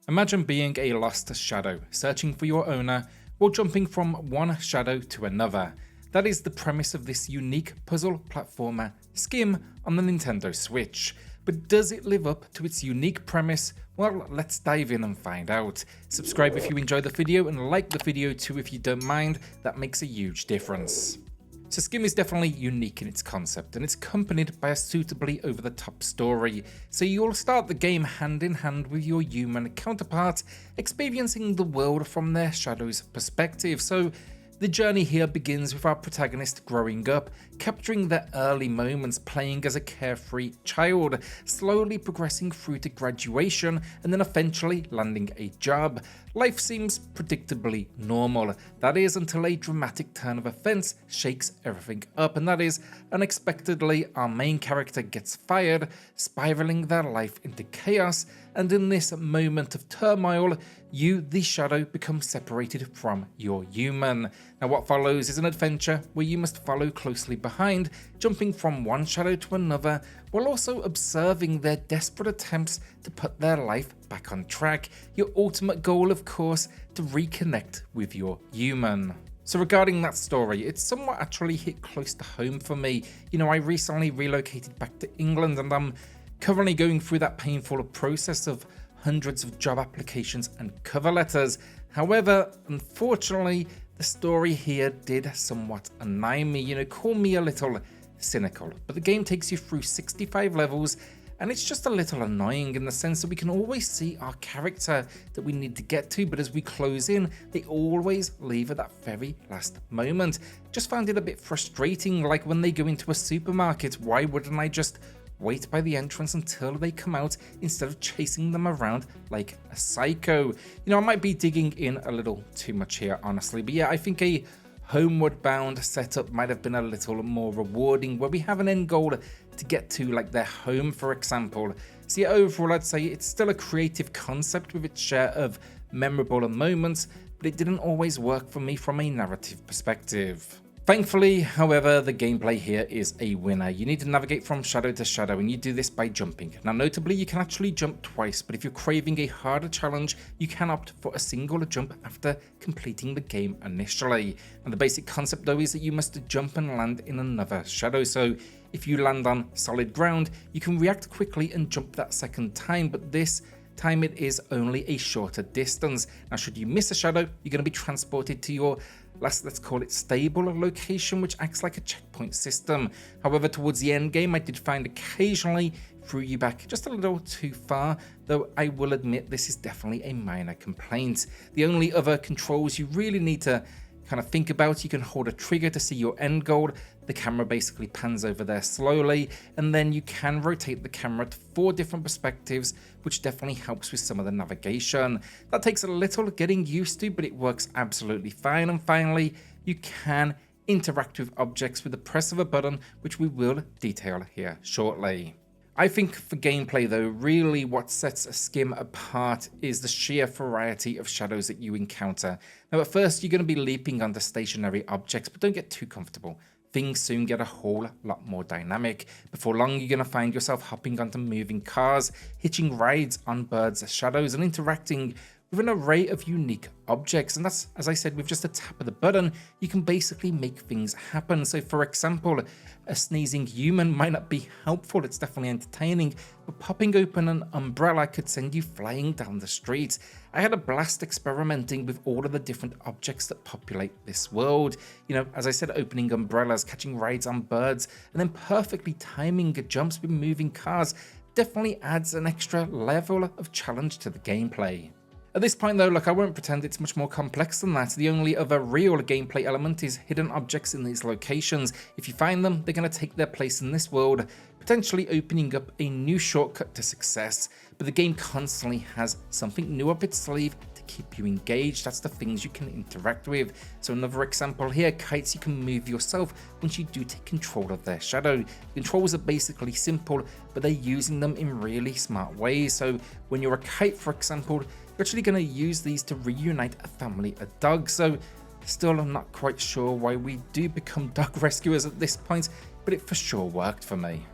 Imagine being a lost shadow, searching for your owner while jumping from one shadow to another. That is the premise of this unique puzzle platformer SCHiM on the Nintendo Switch. But does it live up to its unique premise? Well, let's dive in and find out. Subscribe if you enjoy the video and like the video too if you don't mind, that makes a huge difference. So SCHiM is definitely unique in its concept, and it's accompanied by a suitably over-the-top story. So you'll start the game hand in hand with your human counterpart, experiencing the world from their shadow's perspective. So the journey here begins with our protagonist growing up, capturing their early moments playing as a carefree child, slowly progressing through to graduation and then eventually landing a job. Life seems predictably normal, that is until a dramatic turn of events shakes everything up, and that is unexpectedly our main character gets fired, spiraling their life into chaos, and in this moment of turmoil, you, the shadow, become separated from your human. Now what follows is an adventure where you must follow closely behind, jumping from one shadow to another, while also observing their desperate attempts to put their life back on track. Your ultimate goal, of course, to reconnect with your human. So regarding that story, it's somewhat actually hit close to home for me. You know, I recently relocated back to England and I'm currently going through that painful process of hundreds of job applications and cover letters. However, unfortunately, the story here did somewhat annoy me. You know, call me a little cynical, but the game takes you through 65 levels and it's just a little annoying in the sense that we can always see our character that we need to get to, but as we close in, they always leave at that very last moment. Just found it a bit frustrating, like when they go into a supermarket, why wouldn't I just wait by the entrance until they come out instead of chasing them around like a psycho? You know, I might be digging in a little too much here, honestly, but yeah, I think a homeward bound setup might have been a little more rewarding, where we have an end goal to get to, like their home, for example. So yeah, overall, I'd say it's still a creative concept with its share of memorable moments, but it didn't always work for me from a narrative perspective. Thankfully, however, the gameplay here is a winner. You need to navigate from shadow to shadow, and you do this by jumping. Now, notably, you can actually jump twice, but if you're craving a harder challenge, you can opt for a single jump after completing the game initially. And the basic concept, though, is that you must jump and land in another shadow. So if you land on solid ground, you can react quickly and jump that second time, but this time it is only a shorter distance. Now, should you miss a shadow, you're going to be transported to your let's call it stable location, which acts like a checkpoint system. However, towards the end game, I did find occasionally threw you back just a little too far, though I will admit this is definitely a minor complaint. The only other controls you really need to kind of think about, you can hold a trigger to see your end goal. The camera basically pans over there slowly, and then you can rotate the camera to 4 different perspectives, which definitely helps with some of the navigation. That takes a little getting used to, but it works absolutely fine. And finally, you can interact with objects with the press of a button, which we will detail here shortly. I think for gameplay though, really what sets SCHiM apart is the sheer variety of shadows that you encounter. Now at first you're going to be leaping onto stationary objects, but don't get too comfortable. Things soon get a whole lot more dynamic. Before long you're going to find yourself hopping onto moving cars, hitching rides on birds' shadows, and interacting with an array of unique objects. And that's, as I said, with just a tap of the button, you can basically make things happen. So for example, a sneezing human might not be helpful, it's definitely entertaining, but popping open an umbrella could send you flying down the street. I had a blast experimenting with all of the different objects that populate this world. You know, as I said, opening umbrellas, catching rides on birds, and then perfectly timing jumps with moving cars definitely adds an extra level of challenge to the gameplay. At this point though, look, I won't pretend it's much more complex than that. The only other real gameplay element is hidden objects in these locations. If you find them, they're going to take their place in this world, potentially opening up a new shortcut to success. But the game constantly has something new up its sleeve to keep you engaged. That's the things you can interact with. So another example here, kites you can move yourself once you do take control of their shadow. Controls are basically simple, but they're using them in really smart ways. So when you're a kite, for example, you're actually going to use these to reunite a family of dogs. So still, I'm not quite sure why we do become dog rescuers at this point, but it for sure worked for me.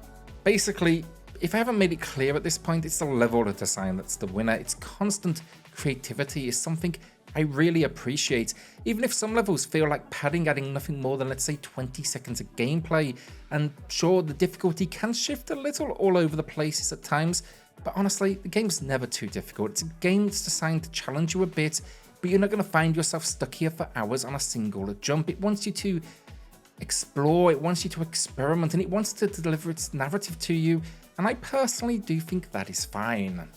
Basically, if I haven't made it clear at this point, it's the level design that's the winner. It's constant creativity is something I really appreciate, even if some levels feel like padding, adding nothing more than, let's say, 20 seconds of gameplay. And sure, the difficulty can shift a little all over the places at times, but honestly, the game's never too difficult. It's a game that's designed to challenge you a bit, but you're not going to find yourself stuck here for hours on a single jump. It wants you to explore, it wants you to experiment, and it wants to deliver its narrative to you, and I personally do think that is fine.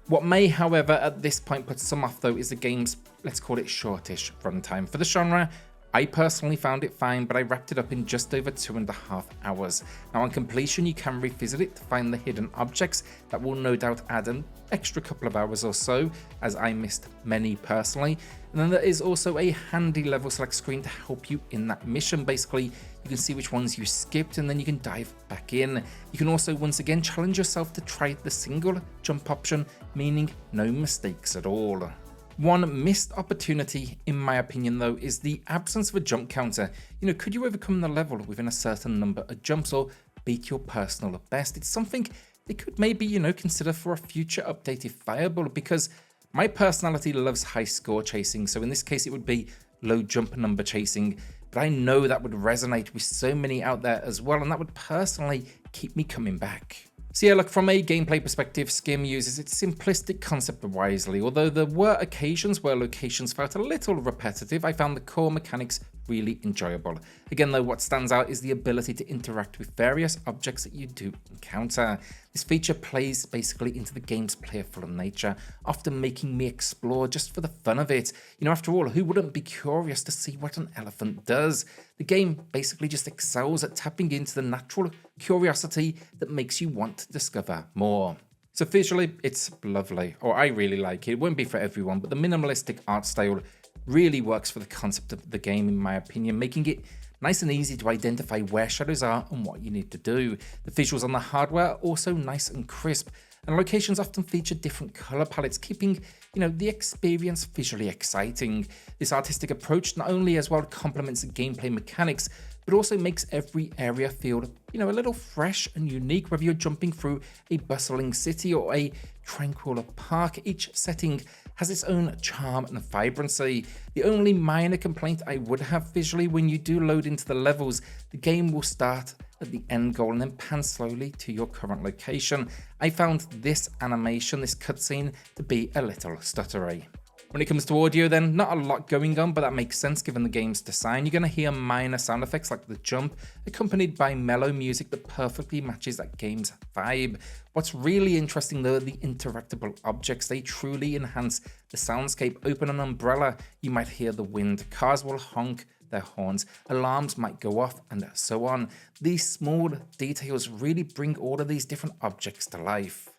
What may, however, at this point put some off though is the game's, let's call it, shortish runtime. For the genre, I personally found it fine, but I wrapped it up in just over 2.5 hours. Now on completion, you can revisit it to find the hidden objects that will no doubt add an extra couple of hours or so, as I missed many personally. And then there is also a handy level select screen to help you in that mission. Basically, you can see which ones you skipped and then you can dive back in. You can also once again challenge yourself to try the single jump option, meaning no mistakes at all. One missed opportunity, in my opinion though, is the absence of a jump counter. Could you overcome the level within a certain number of jumps or beat your personal best? It's something they could maybe, consider for a future update if viable, because my personality loves high score chasing, so in this case it would be low jump number chasing, but I know that would resonate with so many out there as well, and that would personally keep me coming back. So yeah, look, from a gameplay perspective, SCHiM uses its simplistic concept wisely. Although there were occasions where locations felt a little repetitive, I found the core mechanics really enjoyable. Again though, what stands out is the ability to interact with various objects that you do encounter. This feature plays basically into the game's playful nature, often making me explore just for the fun of it. After all, who wouldn't be curious to see what an elephant does? The game basically just excels at tapping into the natural curiosity that makes you want to discover more. So visually, it's lovely, or I really like it. It won't be for everyone, but the minimalistic art style really works for the concept of the game, in my opinion, making it nice and easy to identify where shadows are and what you need to do. The visuals on the hardware are also nice and crisp, and locations often feature different color palettes, keeping, the experience visually exciting. This artistic approach not only as well complements the gameplay mechanics, but also makes every area feel, a little fresh and unique, whether you're jumping through a bustling city or a tranquil park. Each setting has its own charm and vibrancy. The only minor complaint I would have visually, when you do load into the levels, the game will start at the end goal and then pan slowly to your current location. I found this animation, this cutscene, to be a little stuttery. When it comes to audio then, not a lot going on, but that makes sense given the game's design. You're going to hear minor sound effects like the jump, accompanied by mellow music that perfectly matches that game's vibe. What's really interesting though are the interactable objects. They truly enhance the soundscape. Open an umbrella, you might hear the wind. Cars will honk their horns, alarms might go off, and so on. These small details really bring all of these different objects to life.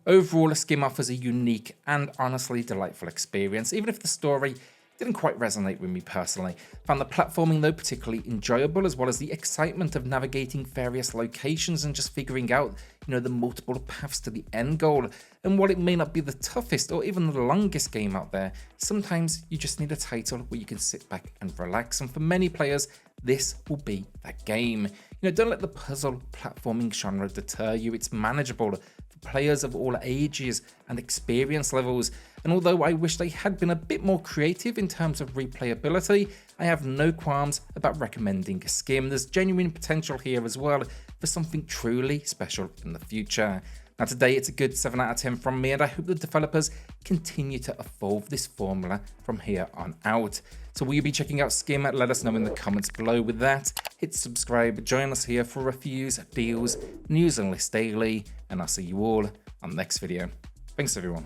Overall, SCHiM offers a unique and honestly delightful experience, even if the story didn't quite resonate with me personally. Found the platforming though particularly enjoyable, as well as the excitement of navigating various locations and just figuring out, the multiple paths to the end goal. And while it may not be the toughest or even the longest game out there, sometimes you just need a title where you can sit back and relax, and for many players, this will be that game. Don't let the puzzle platforming genre deter you. It's manageable for players of all ages and experience levels, and although I wish they had been a bit more creative in terms of replayability, I have no qualms about recommending SCHiM. There's genuine potential here as well for something truly special in the future. Now today it's a good 7 out of 10 from me, and I hope the developers continue to evolve this formula from here on out. So will you be checking out SCHiM? Let us know in the comments below. With that, hit subscribe, join us here for reviews, deals, news and lists daily, and I'll see you all on the next video. Thanks everyone.